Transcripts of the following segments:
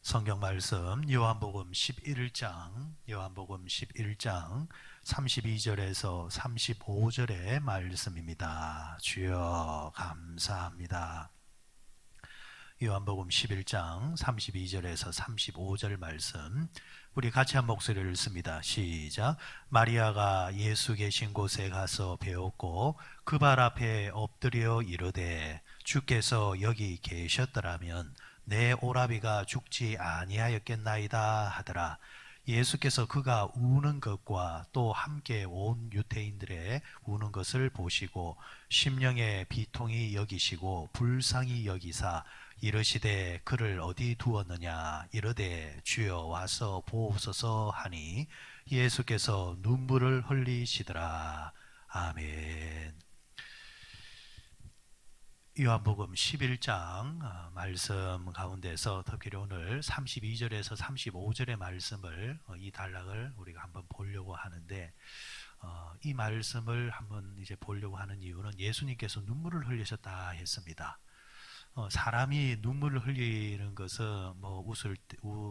성경 말씀 요한복음 11장 32절에서 35절의 말씀입니다. 주여 감사합니다. 요한복음 11장 32절에서 35절 말씀 우리 같이 한 목소리를 읽습니다. 시작. 마리아가 예수 계신 곳에 가서 배웠고 그 발 앞에 엎드려 이르되 주께서 여기 계셨더라면 내 오라비가 죽지 아니하였겠나이다 하더라. 예수께서 그가 우는 것과 또 함께 온 유대인들의 우는 것을 보시고 심령의 비통이 여기시고 불쌍히 여기사 이르시되 그를 어디 두었느냐 이르되 주여 와서 보옵소서 하니 예수께서 눈물을 흘리시더라. 아멘. 요한복음 11장 말씀 가운데서 특별히 오늘 32절에서 35절의 말씀을 이 단락을 우리가 한번 보려고 하는데 이 말씀을 한번 이제 보려고 하는 이유는 예수님께서 눈물을 흘리셨다 했습니다. 사람이 눈물을 흘리는 것은 뭐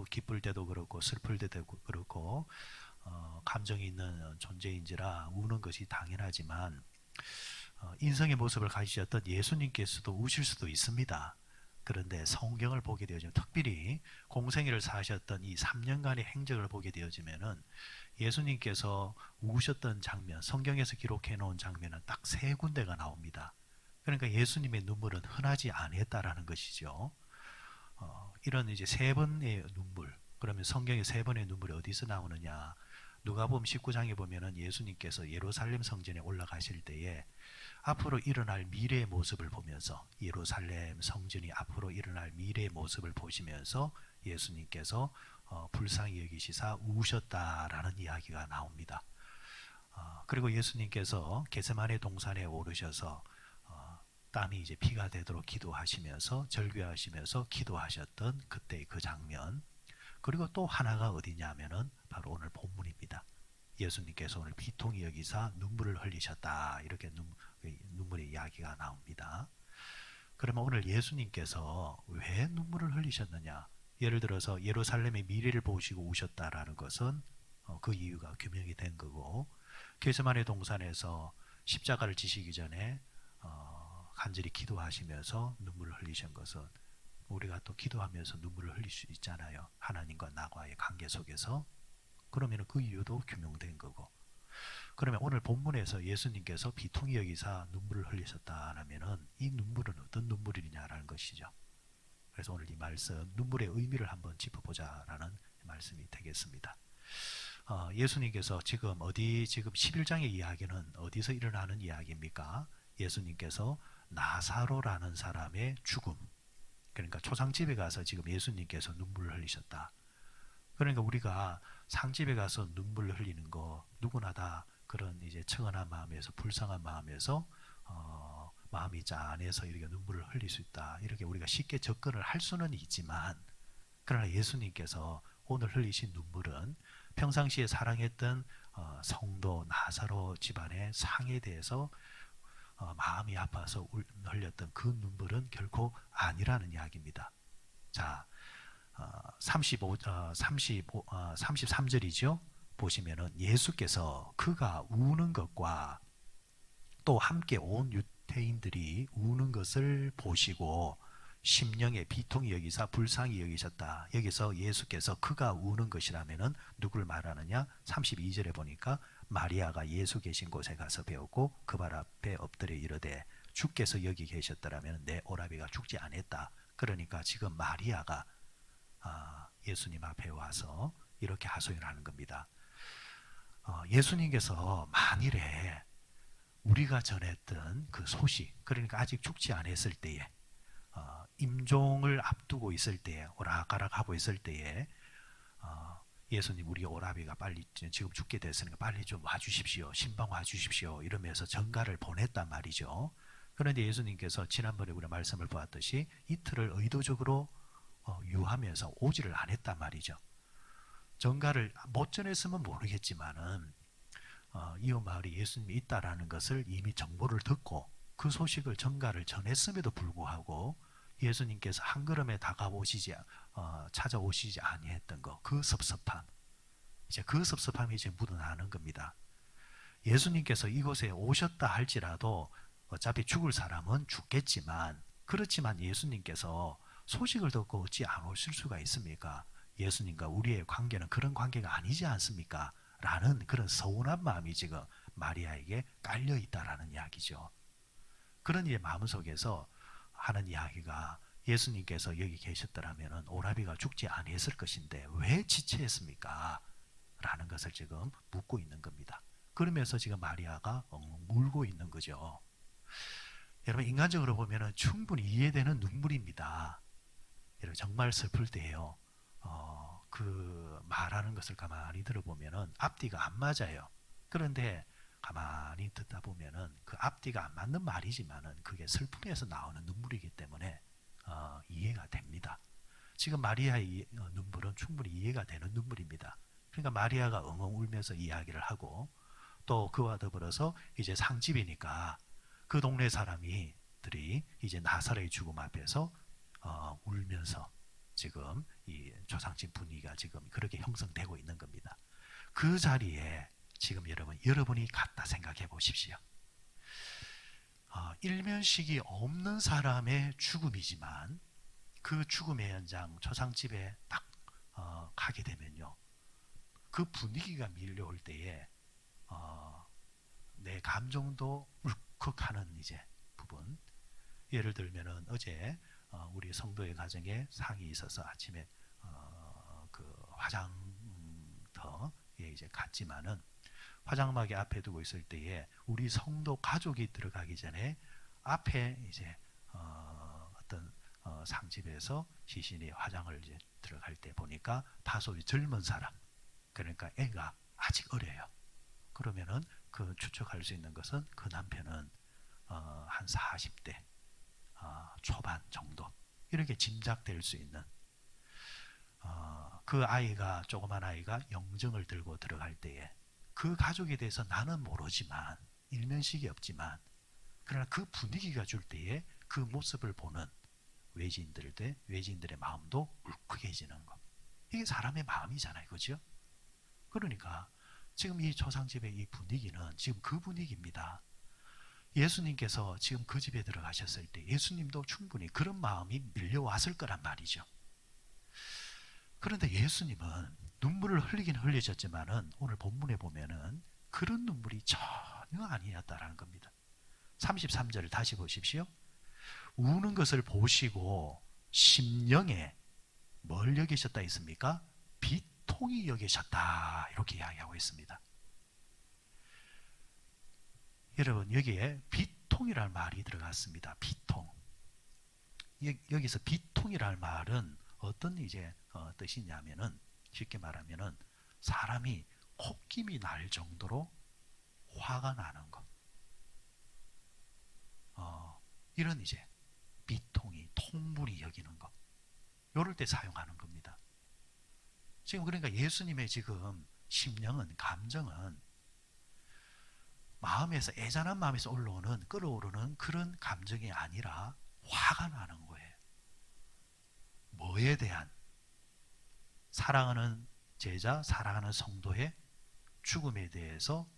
기쁠 때도 그렇고 슬플 때도 그렇고 감정이 있는 존재인지라 우는 것이 당연하지만 인성의 모습을 가지셨던 예수님께서도 우실 수도 있습니다. 그런데 성경을 보게 되어지면 특별히 공생애를 사셨던 이 3년간의 행적을 보게 되어지면은 예수님께서 우셨던 장면, 성경에서 기록해 놓은 장면은 딱 3군데가 나옵니다. 그러니까 예수님의 눈물은 흔하지 않았다라는 것이죠. 이런 이제 3번의 눈물, 그러면 성경의 3번의 눈물이 어디서 나오느냐? 누가복음 19장에 보면은 예수님께서 예루살렘 성전에 올라가실 때에 앞으로 일어날 미래의 모습을 보면서 예루살렘 성전이 앞으로 일어날 미래의 모습을 보시면서 예수님께서 불쌍히 여기시사 우셨다라는 이야기가 나옵니다. 그리고 예수님께서 겟세마네 동산에 오르셔서 땀이 이제 피가 되도록 기도하시면서 절규하시면서 기도하셨던 그때의 그 장면. 그리고 또 하나가 어디냐면은 바로 오늘 본문입니다. 예수님께서 오늘 비통히 여기사 눈물을 흘리셨다. 이렇게 눈물의 이야기가 나옵니다. 그러면 오늘 예수님께서 왜 눈물을 흘리셨느냐? 예를 들어서 예루살렘의 미래를 보시고 우셨다라는 것은 그 이유가 규명이 된 거고, 겟세마네 동산에서 십자가를 지시기 전에 간절히 기도하시면서 눈물을 흘리신 것은 우리가 또 기도하면서 눈물을 흘릴 수 있잖아요. 하나님과 나와의 관계 속에서. 그러면 그 이유도 규명된 거고. 그러면 오늘 본문에서 예수님께서 비통히 여기사 눈물을 흘리셨다 하면은 이 눈물은 어떤 눈물이냐라는 것이죠. 그래서 오늘 이 말씀 눈물의 의미를 한번 짚어보자라는 말씀이 되겠습니다. 예수님께서 지금 11장의 이야기는 어디서 일어나는 이야기입니까? 예수님께서 나사로라는 사람의 죽음. 그러니까 초상집에 가서 지금 예수님께서 눈물을 흘리셨다. 그러니까 우리가 상집에 가서 눈물을 흘리는 거 누구나 다 그런 이제 청원한 마음에서 불쌍한 마음에서 마음이 짠해서 이렇게 눈물을 흘릴 수 있다. 이렇게 우리가 쉽게 접근을 할 수는 있지만 그러나 예수님께서 오늘 흘리신 눈물은 평상시에 사랑했던 성도 나사로 집안의 상에 대해서 마음이 아파서 흘렸던 그 눈물은 결코 아니라는 이야기입니다. 자, 33절이죠. 보시면은 예수께서 그가 우는 것과 또 함께 온 유대인들이 우는 것을 보시고 심령의 비통이 여기사 불쌍히 여기셨다. 여기서 예수께서 그가 우는 것이라면은 누굴 말하느냐? 32절에 보니까 마리아가 예수 계신 곳에 가서 배웠고 그 발 앞에 엎드려 이르되 주께서 여기 계셨더라면 내 오라비가 죽지 않았다. 그러니까 지금 마리아가 예수님 앞에 와서 이렇게 하소연하는 겁니다. 예수님께서 만일에 우리가 전했던 그 소식, 그러니까 아직 죽지 않았을 때에 임종을 앞두고 있을 때에 오락가락 하고 있을 때에 예수님 우리 오라비가 빨리 지금 죽게 됐으니까 빨리 좀 와주십시오. 신방 와주십시오. 이러면서 전가를 보냈단 말이죠. 그런데 예수님께서 지난번에 우리 말씀을 보았듯이 이틀을 의도적으로 유하면서 오지를 않았단 말이죠. 전가를 못 전했으면 모르겠지만은 이웃 마을에 예수님이 있다라는 것을 이미 정보를 듣고 그 소식을 전가를 전했음에도 불구하고 예수님께서 한 걸음에 찾아오시지 아니했던 거, 그 섭섭함, 이제 그 섭섭함이 이제 묻어나는 겁니다. 예수님께서 이곳에 오셨다 할지라도 어차피 죽을 사람은 죽겠지만, 그렇지만 예수님께서 소식을 듣고 어찌 안 오실 수가 있습니까? 예수님과 우리의 관계는 그런 관계가 아니지 않습니까? 라는 그런 서운한 마음이 지금 마리아에게 깔려 있다라는 이야기죠. 그런 이의 마음속에서 하는 이야기가, 예수님께서 여기 계셨더라면 오라비가 죽지 아니했을 것인데 왜 지체했습니까? 라는 것을 지금 묻고 있는 겁니다. 그러면서 지금 마리아가 울고 있는 거죠. 여러분, 인간적으로 보면 충분히 이해되는 눈물입니다. 여러분, 정말 슬플 때예요. 그 말하는 것을 가만히 들어보면 앞뒤가 안 맞아요. 그런데 가만히 듣다 보면 그 앞뒤가 안 맞는 말이지만 그게 슬픔에서 나오는 눈물이기 때문에 이해가 됩니다. 지금 마리아의 눈물은 충분히 이해가 되는 눈물입니다. 그러니까 마리아가 엉엉 울면서 이야기를 하고, 또 그와 더불어서 이제 상집이니까 그 동네 사람들이 이제 나사로의 죽음 앞에서 울면서 지금 이 조상집 분위기가 지금 그렇게 형성되고 있는 겁니다. 그 자리에 지금 여러분이 갔다 생각해 보십시오. 일면식이 없는 사람의 죽음이지만 그 죽음의 현장 조상집에 딱 가게 되면요, 그 분위기가 밀려올 때에 내 감정도 울컥하는 이제 부분. 예를 들면은 어제 우리 성도의 가정에 상이 있어서 아침에 그 화장터에 이제 갔지만은 화장막이 앞에 두고 있을 때에 우리 성도 가족이 들어가기 전에 앞에 이제 어떤 상집에서 시신이 화장을 이제 들어갈 때 보니까 다소 젊은 사람, 그러니까 애가 아직 어려요. 그러면은 그 추측할 수 있는 것은 그 남편은 한 40대 초반 정도, 이렇게 짐작될 수 있는, 그 아이가, 조그만 아이가 영정을 들고 들어갈 때에 그 가족에 대해서 나는 모르지만, 일면식이 없지만, 그러나 그 분위기가 줄 때에 그 모습을 보는 외지인들의 마음도 울컥해지는 것. 이게 사람의 마음이잖아요, 그렇죠? 그러니까 지금 이 조상집의 이 분위기는 지금 그 분위기입니다. 예수님께서 지금 그 집에 들어가셨을 때 예수님도 충분히 그런 마음이 밀려왔을 거란 말이죠. 그런데 예수님은 눈물을 흘리긴 흘리셨지만은 오늘 본문에 보면은 그런 눈물이 전혀 아니었다라는 겁니다. 33절을 다시 보십시오. 우는 것을 보시고 심령에 뭘 여기셨다 했습니까? 비통이 여기셨다, 이렇게 이야기하고 있습니다. 여러분, 여기에 비통이라는 말이 들어갔습니다. 비통. 여기서 비통이라는 말은 어떤 이제 뜻이냐면은, 쉽게 말하면은 사람이 콧김이 날 정도로 화가 나는 것. 이런 이제 비통이, 통분이 여기는 것. 이럴 때 사용하는 겁니다. 지금 그러니까 예수님의 지금 심령은, 감정은 마음에서, 애잔한 마음에서 끌어오르는 그런 감정이 아니라 화가 나는 거예요. 뭐에 대한? 사랑하는 제자, 사랑하는 성도의 죽음에 대해서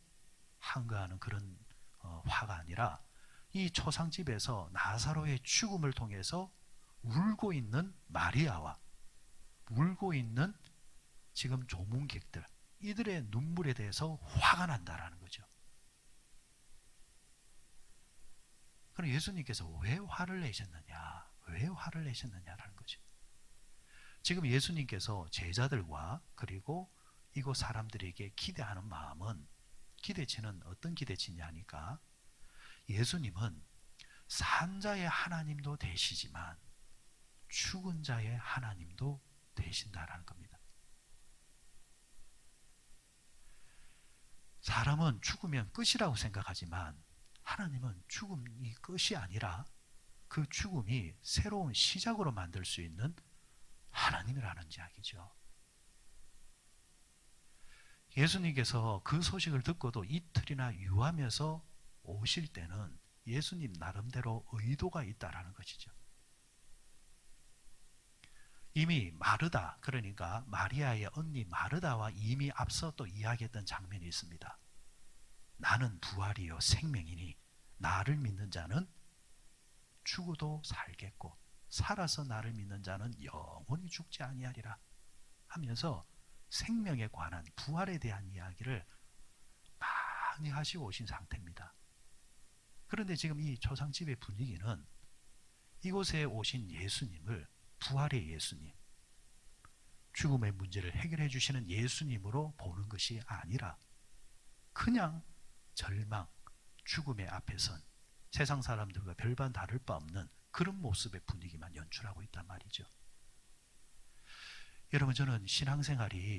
한가하는 그런 화가 아니라, 이 초상집에서 나사로의 죽음을 통해서 울고 있는 마리아와 울고 있는 지금 조문객들, 이들의 눈물에 대해서 화가 난다라는 거죠. 그럼 예수님께서 왜 화를 내셨느냐? 왜 화를 내셨느냐라는 거죠. 지금 예수님께서 제자들과 그리고 이곳 사람들에게 기대하는 마음은, 기대치는 어떤 기대치냐 하니까, 예수님은 산자의 하나님도 되시지만 죽은 자의 하나님도 되신다라는 겁니다. 사람은 죽으면 끝이라고 생각하지만 하나님은 죽음이 끝이 아니라 그 죽음이 새로운 시작으로 만들 수 있는 하나님이라는 이야기죠. 예수님께서 그 소식을 듣고도 이틀이나 유하면서 오실 때는 예수님 나름대로 의도가 있다라는 것이죠. 이미 마르다, 그러니까 마리아의 언니 마르다와 이미 앞서 또 이야기했던 장면이 있습니다. 나는 부활이요 생명이니 나를 믿는 자는 죽어도 살겠고 살아서 나를 믿는 자는 영원히 죽지 아니하리라 하면서 생명에 관한 부활에 대한 이야기를 많이 하시고 오신 상태입니다. 그런데 지금 이 초상집의 분위기는 이곳에 오신 예수님을 부활의 예수님, 죽음의 문제를 해결해 주시는 예수님으로 보는 것이 아니라 그냥 절망, 죽음의 앞에 선 세상 사람들과 별반 다를 바 없는 그런 모습의 분위기만 연출하고 있단 말이죠. 여러분, 저는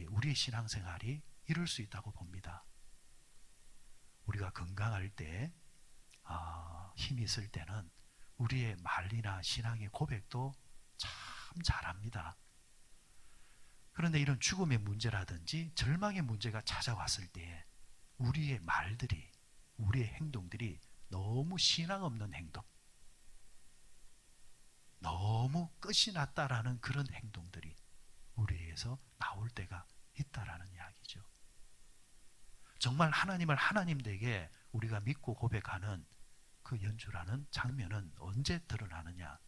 우리의 신앙생활이 이럴 수 있다고 봅니다. 우리가 건강할 때, 힘이 있을 때는 우리의 말이나 신앙의 고백도 참 잘합니다. 그런데 이런 죽음의 문제라든지 절망의 문제가 찾아왔을 때 우리의 말들이, 우리의 행동들이 너무 신앙 없는 행동, 너무 끝이 났다라는 그런 행동들이 우리에게서 나올 때가 있다라는 이야기죠. 정말 하나님을 하나님되게 우리가 믿고 고백하는 그 연주라는 장면은 언제 드러나느냐?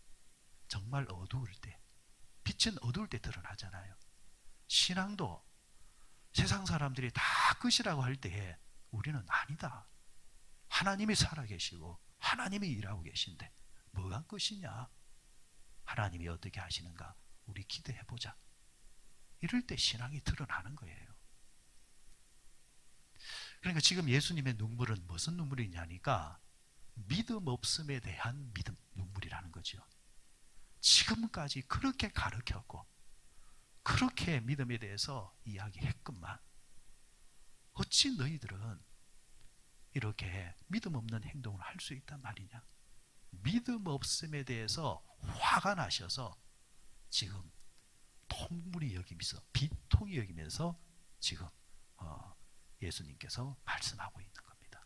정말 어두울 때, 빛은 어두울 때 드러나잖아요. 신앙도 세상 사람들이 다 끝이라고 할 때에 우리는 아니다. 하나님이 살아계시고 하나님이 일하고 계신데 뭐가 끝이냐? 하나님이 어떻게 하시는가? 우리 기대해보자. 이럴 때 신앙이 드러나는 거예요. 그러니까 지금 예수님의 눈물은 무슨 눈물이냐니까 믿음 없음에 대한 눈물이라는 거죠. 지금까지 그렇게 가르쳤고 그렇게 믿음에 대해서 이야기했건만 어찌 너희들은 이렇게 믿음 없는 행동을 할 수 있단 말이냐? 믿음 없음에 대해서 화가 나셔서 지금 통분이 여기면서 비통이 여기면서 지금 예수님께서 말씀하고 있는 겁니다.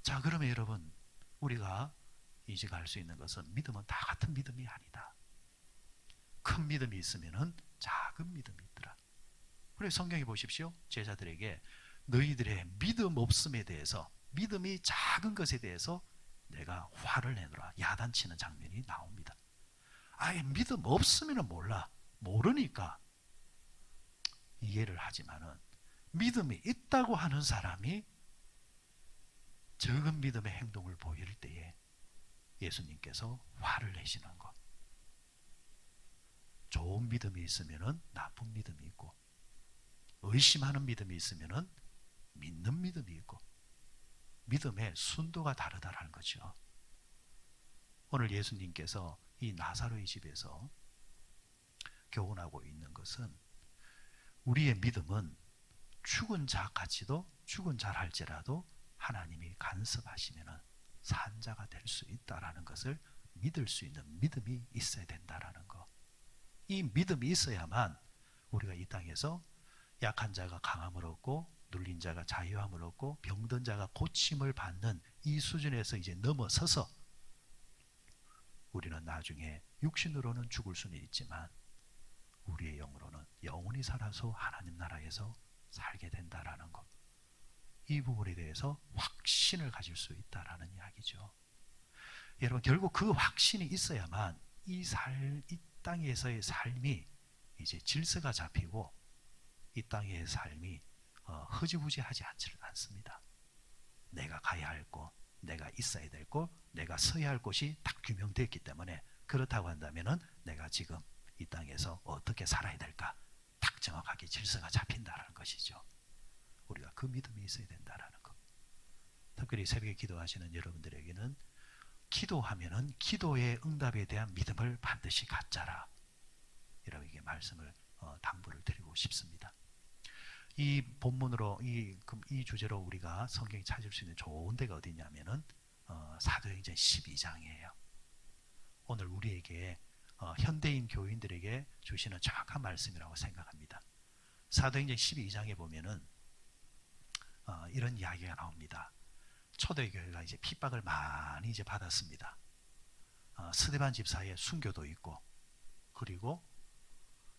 자, 그러면 여러분, 우리가 이제 갈 수 있는 것은 믿음은 다 같은 믿음이 아니다. 큰 믿음이 있으면은 작은 믿음이 있더라. 그래서 성경에 보십시오. 제자들에게 너희들의 믿음 없음에 대해서, 믿음이 작은 것에 대해서 내가 화를 내노라 야단치는 장면이 나옵니다. 아예 믿음 없으면 몰라. 모르니까 이해를 하지만은 믿음이 있다고 하는 사람이 적은 믿음의 행동을 보일 때에 예수님께서 화를 내시는 것. 좋은 믿음이 있으면은 나쁜 믿음이 있고, 의심하는 믿음이 있으면은 믿는 믿음이 있고, 믿음의 순도가 다르다라는 거죠. 오늘 예수님께서 이 나사로의 집에서 교훈하고 있는 것은 우리의 믿음은 죽은 자까지도, 죽은 자를 할지라도 하나님이 간섭하시면 산 자가 될 수 있다라는 것을 믿을 수 있는 믿음이 있어야 된다라는 것. 이 믿음이 있어야만 우리가 이 땅에서 약한 자가 강함을 얻고 눌린 자가 자유함을 얻고 병든 자가 고침을 받는 이 수준에서 이제 넘어서서 우리는 나중에 육신으로는 죽을 수는 있지만 우리의 영으로는 영원히 살아서 하나님 나라에서 살게 된다라는 것. 이 부분에 대해서 확신을 가질 수 있다라는 이야기죠. 여러분, 결국 그 확신이 있어야만 이 땅에서의 삶이 이제 질서가 잡히고 이 땅의 삶이 흐지부지하지 않습니다. 내가 가야 할 곳, 내가 있어야 될 곳, 내가 서야 할 곳이 딱 규명되었기 때문에 그렇다고 한다면은 내가 지금 이 땅에서 어떻게 살아야 될까 딱 정확하게 질서가 잡힌다는 것이죠. 우리가 그 믿음이 있어야 된다는 것. 특별히 새벽에 기도하시는 여러분들에게는 기도하면은 기도의 응답에 대한 믿음을 반드시 갖자라. 여러분에게 말씀을 당부를 드리고 싶습니다. 이 본문으로 이 주제로 우리가 성경에 찾을 수 있는 좋은 데가 어디냐면은 사도행전 12장이에요. 오늘 우리에게 현대인 교인들에게 주시는 정확한 말씀이라고 생각합니다. 사도행전 12장에 보면은 이런 이야기가 나옵니다. 초대교회가 이제 핍박을 많이 이제 받았습니다. 스데반 집사의 순교도 있고 그리고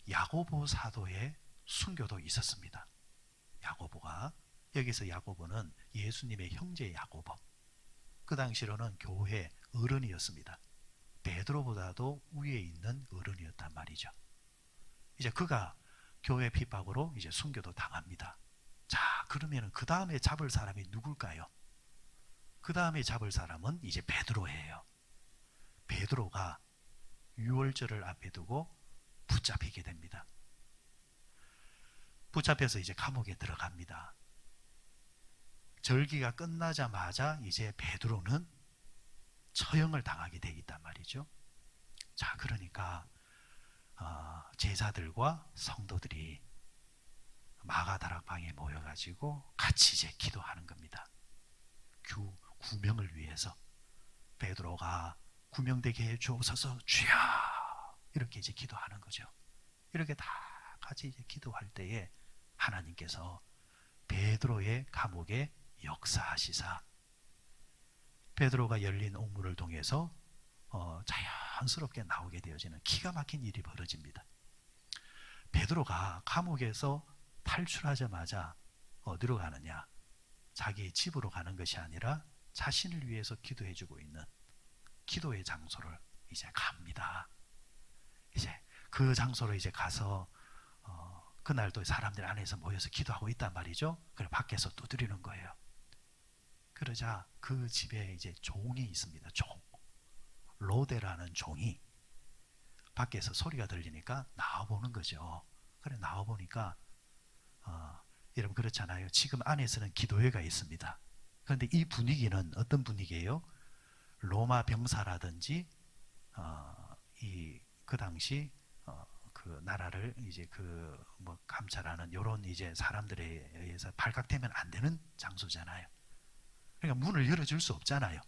야고보 사도의 순교도 있었습니다. 야고보가, 여기서 야고보는 예수님의 형제 야고보, 그 당시로는 교회 어른이었습니다. 베드로보다도 위에 있는 어른이었단 말이죠. 이제 그가 교회 핍박으로 이제 순교도 당합니다. 자, 그러면 그 다음에 잡을 사람이 누굴까요? 그 다음에 잡을 사람은 이제 베드로예요. 베드로가 유월절을 앞에 두고 붙잡히게 됩니다. 붙잡혀서 이제 감옥에 들어갑니다. 절기가 끝나자마자 이제 베드로는 처형을 당하게 돼 있단 말이죠. 자, 그러니까 제자들과 성도들이 마가다락방에 모여가지고 같이 이제 기도하는 겁니다. 구명을 위해서. 베드로가 구명되게 해 주옵소서 주여, 이렇게 이제 기도하는 거죠. 이렇게 다 같이 이제 기도할 때에 하나님께서 베드로의 감옥에 역사하시사 베드로가 열린 옥문을 통해서 자연스럽게 나오게 되어지는 기가 막힌 일이 벌어집니다. 베드로가 감옥에서 탈출하자마자 어디로 가느냐? 자기 집으로 가는 것이 아니라 자신을 위해서 기도해주고 있는 기도의 장소를 이제 갑니다. 이제 그 장소로 이제 가서 그날도 사람들 안에서 모여서 기도하고 있단 말이죠. 그래 밖에서 두드리는 거예요. 그러자 그 집에 이제 종이 있습니다. 종. 로데라는 종이 밖에서 소리가 들리니까 나와보는 거죠. 그래 나와보니까 여러분 그렇잖아요. 지금 안에서는 기도회가 있습니다. 그런데 이 분위기는 어떤 분위기예요? 로마 병사라든지 그 당시 그 나라를 이제 뭐 감찰하는 이런 이제 사람들에 의해서 발각되면 안 되는 장소잖아요. 그러니까 문을 열어줄 수 없잖아요.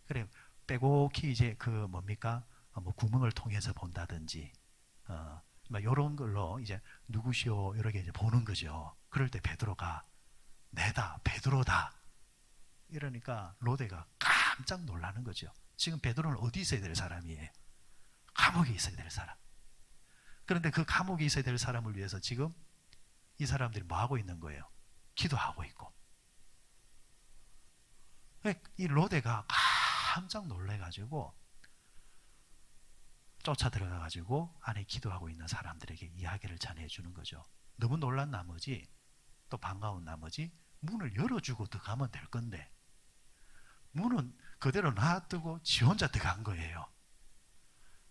그래 빼곡히 이제 뭡니까? 뭐 구멍을 통해서 본다든지 뭐 이런 걸로 이제 누구시오 이렇게 이제 보는 거죠. 그럴 때 베드로가 내다 베드로다 이러니까 로데가 깜짝 놀라는 거죠. 지금 베드로는 어디 있어야 될 사람이에요? 감옥에 있어야 될 사람. 그런데 그 감옥에 있어야 될 사람을 위해서 지금 이 사람들이 뭐 하고 있는 거예요? 기도하고 있고. 이 로데가 깜짝 놀래가지고 쫓아 들어가가지고 안에 기도하고 있는 사람들에게 이야기를 전해주는 거죠. 너무 놀란 나머지 또 반가운 나머지 문을 열어주고 들어가면 될 건데 문은 그대로 놔두고 지 혼자 들어간 거예요.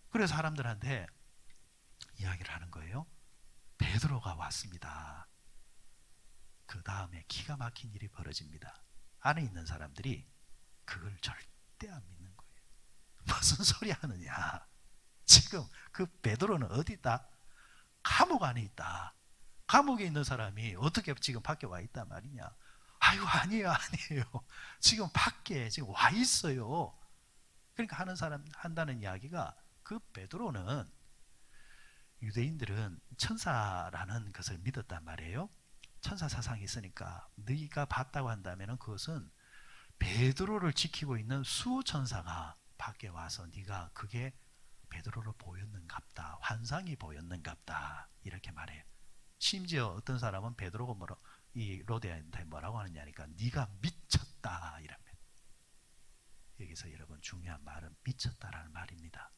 그래서 사람들한테 이야기를 하는 거예요. 베드로가 왔습니다. 그 다음에 기가 막힌 일이 벌어집니다. 안에 있는 사람들이 그걸 절대 안 믿는 거예요. 무슨 소리 하느냐? 지금 그 베드로는 어디 있다? 감옥 안에 있다. 감옥에 있는 사람이 어떻게 지금 밖에 와 있단 말이냐? 아유 아니에요. 지금 밖에 지금 와 있어요. 그러니까 한다는 이야기가 그 베드로는 유대인들은 천사라는 것을 믿었단 말이에요. 천사 사상이 있으니까 네가 봤다고 한다면 그것은 베드로를 지키고 있는 수호천사가 밖에 와서 네가 그게 베드로로 보였는갑다. 환상이 보였는갑다. 이렇게 말해요. 심지어 어떤 사람은 베드로가 이 로데한테 뭐라고 하느냐니까 네가 미쳤다 이랍니다. 여기서 여러분 중요한 말은 미쳤다라는 말입니다.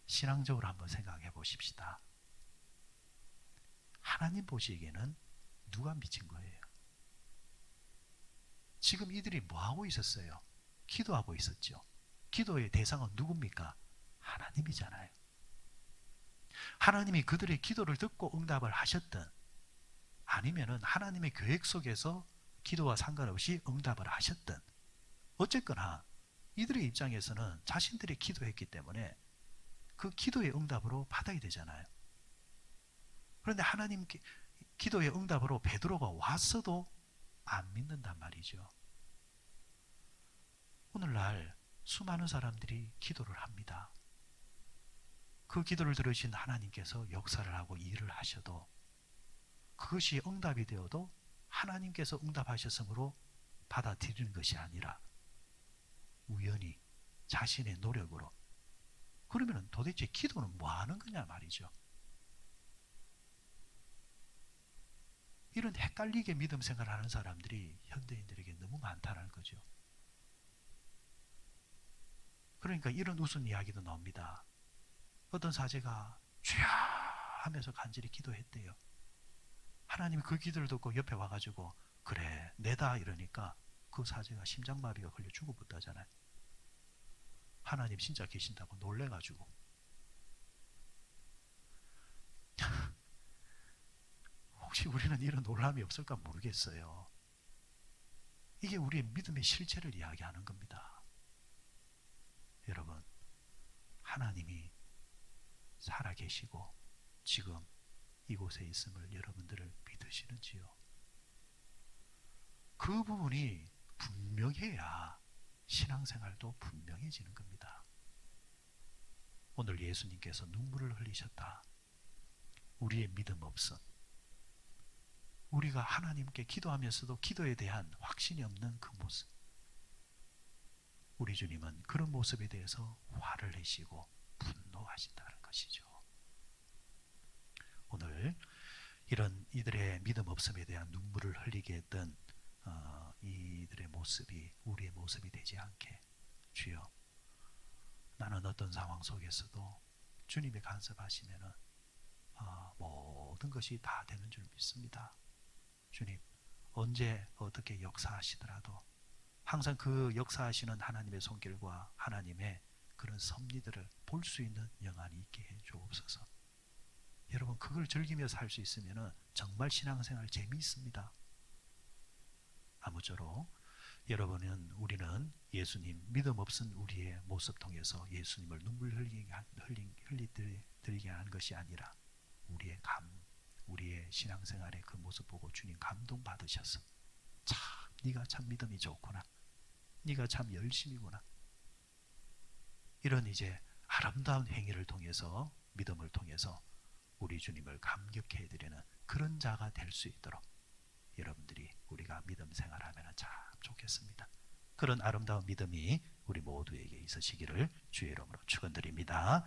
신앙적으로 한번 생각해 보십시다. 하나님 보시기에는 누가 미친 거예요? 지금 이들이 뭐하고 있었어요? 기도하고 있었죠. 기도의 대상은 누굽니까? 하나님이잖아요. 하나님이 그들의 기도를 듣고 응답을 하셨든 아니면은 하나님의 계획 속에서 기도와 상관없이 응답을 하셨든 어쨌거나 이들의 입장에서는 자신들이 기도했기 때문에 그 기도의 응답으로 받아야 되잖아요. 그런데 하나님 기도의 응답으로 베드로가 왔어도 안 믿는단 말이죠. 오늘날 수많은 사람들이 기도를 합니다. 그 기도를 들으신 하나님께서 역사를 하고 일을 하셔도 그것이 응답이 되어도 하나님께서 응답하셨으므로 받아들이는 것이 아니라 우연히 자신의 노력으로 그러면 도대체 기도는 뭐 하는 거냐 말이죠. 이런 헷갈리게 믿음 생활하는 사람들이 현대인들에게 너무 많다는 거죠. 그러니까 이런 웃음 이야기도 나옵니다. 어떤 사제가 주야 하면서 간절히 기도했대요. 하나님이 그 기도를 듣고 옆에 와가지고 그래 내다 이러니까 그 사제가 심장마비가 걸려 죽어버렸다잖아요. 하나님 진짜 계신다고 놀래가지고. 혹시 우리는 이런 놀람이 없을까 모르겠어요. 이게 우리의 믿음의 실체를 이야기하는 겁니다. 여러분, 하나님이 살아계시고 지금 이곳에 있음을 여러분들을 믿으시는지요? 그 부분이 분명해야 신앙생활도 분명해지는 겁니다. 오늘 예수님께서 눈물을 흘리셨다. 우리의 믿음 없음, 우리가 하나님께 기도하면서도 기도에 대한 확신이 없는 그 모습, 우리 주님은 그런 모습에 대해서 화를 내시고 분노하신다는 것이죠. 오늘 이런 이들의 믿음 없음에 대한 눈물을 흘리게 했던 이들의 모습이 우리의 모습이 되지 않게 주여, 나는 어떤 상황 속에서도 주님이 간섭하시면은 모든 것이 다 되는 줄 믿습니다. 주님, 언제 어떻게 역사하시더라도 항상 그 역사하시는 하나님의 손길과 하나님의 그런 섭리들을 볼 수 있는 영안이 있게 해 주옵소서. 여러분, 그걸 즐기며 살 수 있으면 정말 신앙생활 재미있습니다. 아무쪼록 우리는 예수님, 믿음 없은 우리의 모습 통해서 예수님을 눈물 흘리게 하는 것이 아니라 우리의 신앙생활의 그 모습 보고 주님 감동받으셔서 참 네가 참 믿음이 좋구나, 네가 참 열심이구나, 이런 이제 아름다운 행위를 통해서 믿음을 통해서 우리 주님을 감격해 드리는 그런 자가 될 수 있도록 여러분들이 우리가 믿음 생활하면 참 좋겠습니다. 그런 아름다운 믿음이 우리 모두에게 있으시기를 주의 이름으로 축원드립니다.